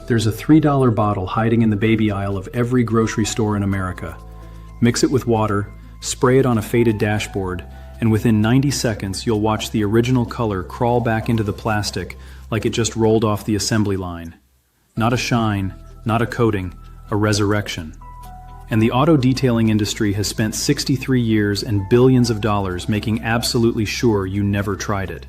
There's a $3 bottle hiding in the baby aisle of every grocery store in America. Mix it with water, spray it on a faded dashboard, and within 90 seconds you'll watch the original color crawl back into the plastic like it just rolled off the assembly line. Not a shine, not a coating, a resurrection. And the auto detailing industry has spent 63 years and billions of dollars making absolutely sure you never tried it.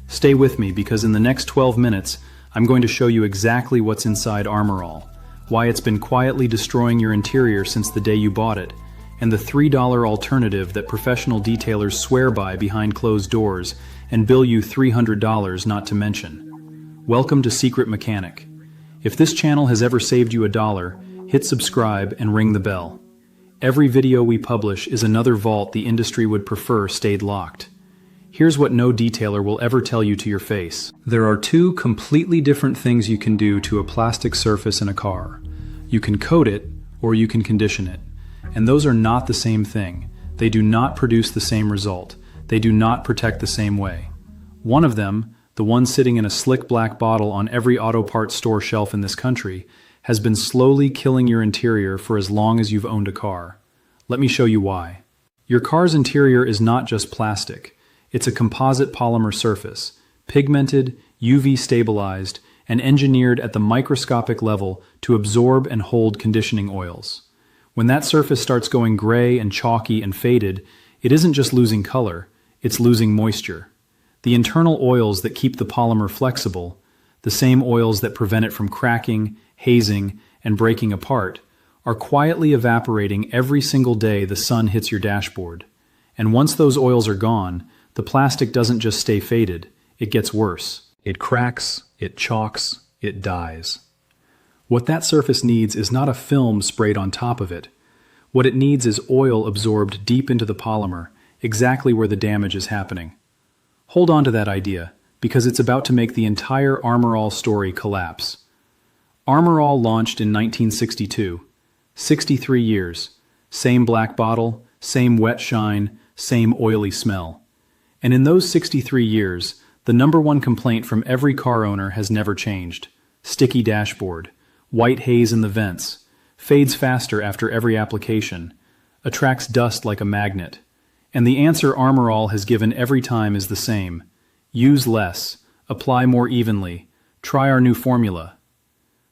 Stay with me because in the next 12 minutes, I'm going to show you exactly what's inside Armor All, why it's been quietly destroying your interior since the day you bought it, and the $3 alternative that professional detailers swear by behind closed doors and bill you $300 not to mention. Welcome to Secret Mechanic. If this channel has ever saved you $1, hit subscribe and ring the bell. Every video we publish is another vault the industry would prefer stayed locked. Here's what no detailer will ever tell you to your face. There are two completely different things you can do to a plastic surface in a car. You can coat it or you can condition it. And those are not the same thing. They do not produce the same result. They do not protect the same way. One of them, the one sitting in a slick black bottle on every auto parts store shelf in this country, has been slowly killing your interior for as long as you've owned a car. Let me show you why. Your car's interior is not just plastic. It's a composite polymer surface, pigmented, UV stabilized, and engineered at the microscopic level to absorb and hold conditioning oils. When that surface starts going gray and chalky and faded, it isn't just losing color, it's losing moisture. The internal oils that keep the polymer flexible, the same oils that prevent it from cracking, hazing, and breaking apart, are quietly evaporating every single day the sun hits your dashboard. And once those oils are gone, the plastic doesn't just stay faded, it gets worse. It cracks, it chalks, it dies. What that surface needs is not a film sprayed on top of it. What it needs is oil absorbed deep into the polymer, exactly where the damage is happening. Hold on to that idea, because it's about to make the entire Armor All story collapse. Armor All launched in 1962. 63 years. Same black bottle, same wet shine, same oily smell. And in those 63 years, the number one complaint from every car owner has never changed. Sticky dashboard, white haze in the vents, fades faster after every application, attracts dust like a magnet. And the answer Armor All has given every time is the same. Use less, apply more evenly, try our new formula.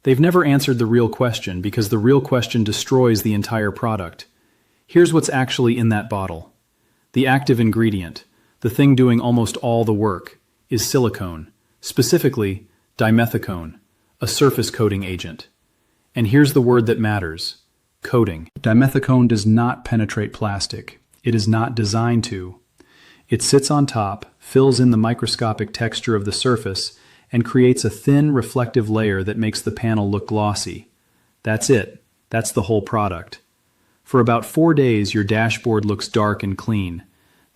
They've never answered the real question because the real question destroys the entire product. Here's what's actually in that bottle. The active ingredient, the thing doing almost all the work, is silicone, specifically dimethicone, a surface coating agent. And here's the word that matters: coating. Dimethicone does not penetrate plastic. It is not designed to. It sits on top, fills in the microscopic texture of the surface, and creates a thin, reflective layer that makes the panel look glossy. That's it. That's the whole product. For about 4 days, your dashboard looks dark and clean.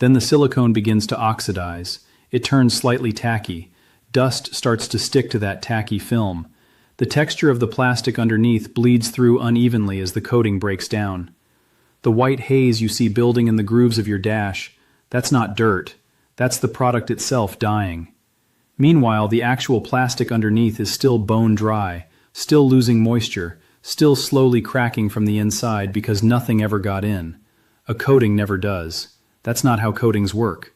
Then the silicone begins to oxidize. It turns slightly tacky. Dust starts to stick to that tacky film. The texture of the plastic underneath bleeds through unevenly as the coating breaks down. The white haze you see building in the grooves of your dash, that's not dirt. That's the product itself dying. Meanwhile, the actual plastic underneath is still bone dry, still losing moisture, still slowly cracking from the inside because nothing ever got in. A coating never does. That's not how coatings work.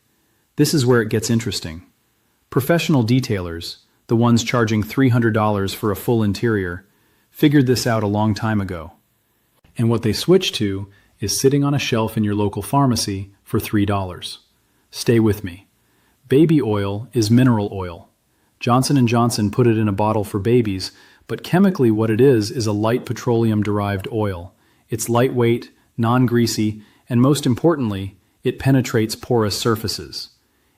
This is where it gets interesting. Professional detailers, the ones charging $300 for a full interior, figured this out a long time ago. And what they switched to is sitting on a shelf in your local pharmacy for $3. Stay with me. Baby oil is mineral oil. Johnson & Johnson put it in a bottle for babies, but chemically what it is a light petroleum-derived oil. It's lightweight, non-greasy, and most importantly, it penetrates porous surfaces,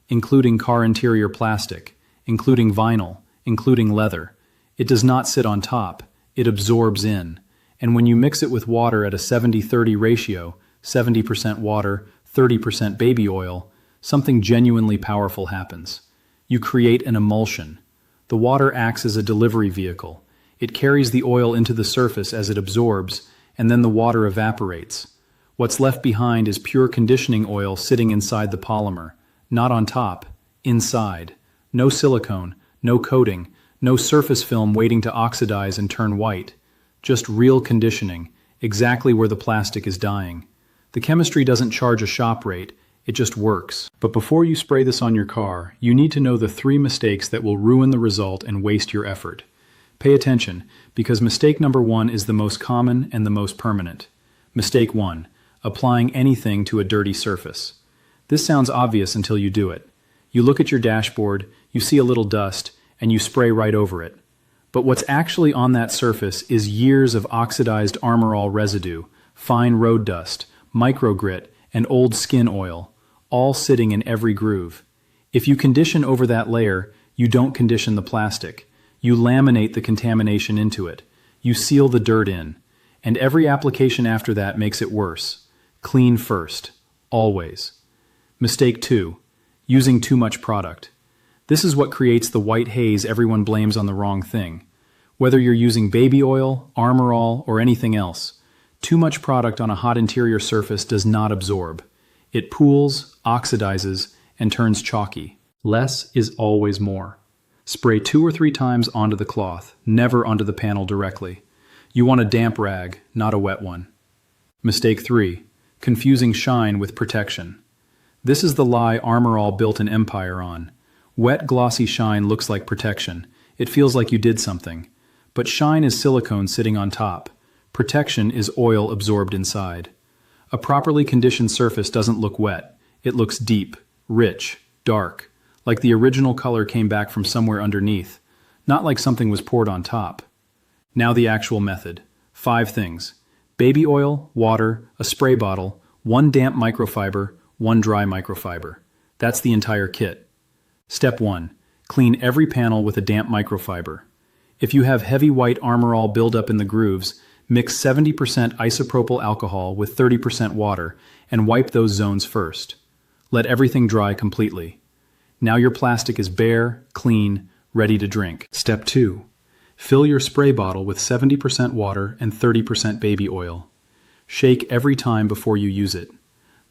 including car interior plastic, including vinyl, including leather. It does not sit on top, it absorbs in. And when you mix it with water at a 70-30 ratio, 70% water, 30% baby oil, something genuinely powerful happens. You create an emulsion. The water acts as a delivery vehicle. It carries the oil into the surface as it absorbs, and then the water evaporates. What's left behind is pure conditioning oil sitting inside the polymer, not on top, inside. No silicone, no coating, No surface film waiting to oxidize and turn white. Just real conditioning, exactly where the plastic is dying. The chemistry doesn't charge a shop rate, it just works. But before you spray this on your car, you need to know the 3 mistakes that will ruin the result and waste your effort. Pay attention, because mistake number 1 is the most common and the most permanent. Mistake 1, applying anything to a dirty surface. This sounds obvious until you do it. You look at your dashboard, you see a little dust, and you spray right over it. But what's actually on that surface is years of oxidized Armor All residue, fine road dust, microgrit, and old skin oil, all sitting in every groove. If you condition over that layer, you don't condition the plastic. You laminate the contamination into it. You seal the dirt in. And every application after that makes it worse. Clean first. Always. Mistake 2. Using too much product. This is what creates the white haze everyone blames on the wrong thing. Whether you're using baby oil, Armor All, or anything else, too much product on a hot interior surface does not absorb. It pools, oxidizes, and turns chalky. Less is always more. Spray 2 or 3 times onto the cloth, never onto the panel directly. You want a damp rag, not a wet one. Mistake 3. Confusing shine with protection. This is the lie Armor All built an empire on. Wet, glossy shine looks like protection. It feels like you did something. But shine is silicone sitting on top. Protection is oil absorbed inside. A properly conditioned surface doesn't look wet. It looks deep, rich, dark, like the original color came back from somewhere underneath, not like something was poured on top. Now the actual method. 5 things. Baby oil, water, a spray bottle, 1 damp microfiber, 1 dry microfiber. That's the entire kit. Step 1. Clean every panel with a damp microfiber. If you have heavy white Armor All buildup in the grooves, mix 70% isopropyl alcohol with 30% water and wipe those zones first. Let everything dry completely. Now your plastic is bare, clean, ready to drink. Step 2. Fill your spray bottle with 70% water and 30% baby oil. Shake every time before you use it.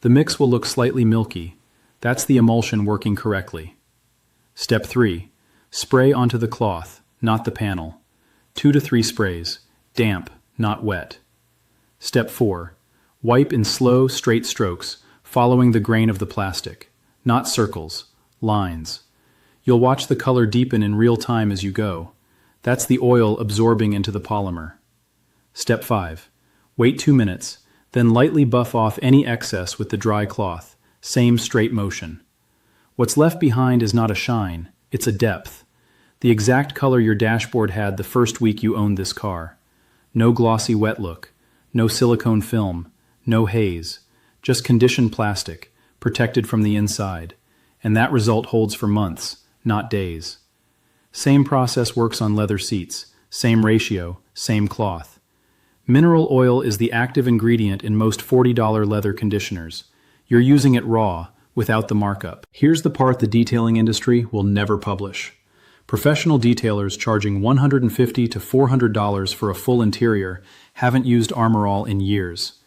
The mix will look slightly milky. That's the emulsion working correctly. Step 3. Spray onto the cloth, not the panel. 2 to 3 sprays, damp, not wet. Step 4. Wipe in slow, straight strokes, following the grain of the plastic, not circles, lines. You'll watch the color deepen in real time as you go. That's the oil absorbing into the polymer. Step 5. Wait 2 minutes, then lightly buff off any excess with the dry cloth. Same straight motion. What's left behind is not a shine, it's a depth. The exact color your dashboard had the first week you owned this car. No glossy wet look, no silicone film, no haze, just conditioned plastic, protected from the inside. And that result holds for months, not days. Same process works on leather seats, same ratio, same cloth. Mineral oil is the active ingredient in most $40 leather conditioners. You're using it raw, without the markup. Here's the part the detailing industry will never publish. Professional detailers charging $150 to $400 for a full interior haven't used Armor All in years.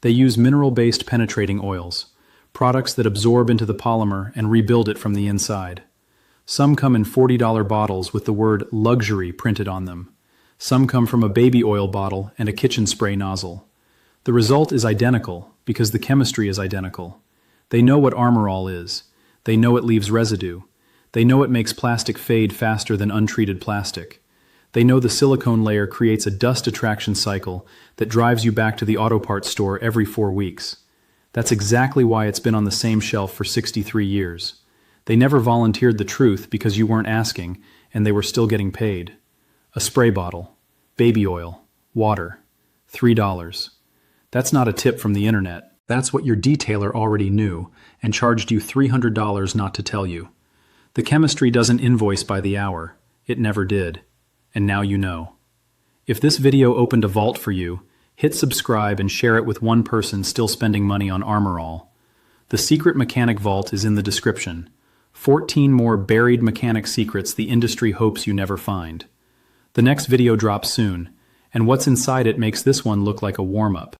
They use mineral-based penetrating oils, products that absorb into the polymer and rebuild it from the inside. Some come in $40 bottles with the word luxury printed on them. Some come from a baby oil bottle and a kitchen spray nozzle. The result is identical because the chemistry is identical. They know what Armor All is. They know it leaves residue. They know it makes plastic fade faster than untreated plastic. They know the silicone layer creates a dust attraction cycle that drives you back to the auto parts store every 4 weeks. That's exactly why it's been on the same shelf for 63 years. They never volunteered the truth because you weren't asking, and they were still getting paid. A spray bottle, baby oil, water, $3. That's not a tip from the internet. That's what your detailer already knew and charged you $300 not to tell you. The chemistry doesn't invoice by the hour. It never did. And now you know. If this video opened a vault for you, hit subscribe and share it with one person still spending money on Armor All. The secret mechanic vault is in the description. 14 more buried mechanic secrets the industry hopes you never find. The next video drops soon, and what's inside it makes this one look like a warm-up.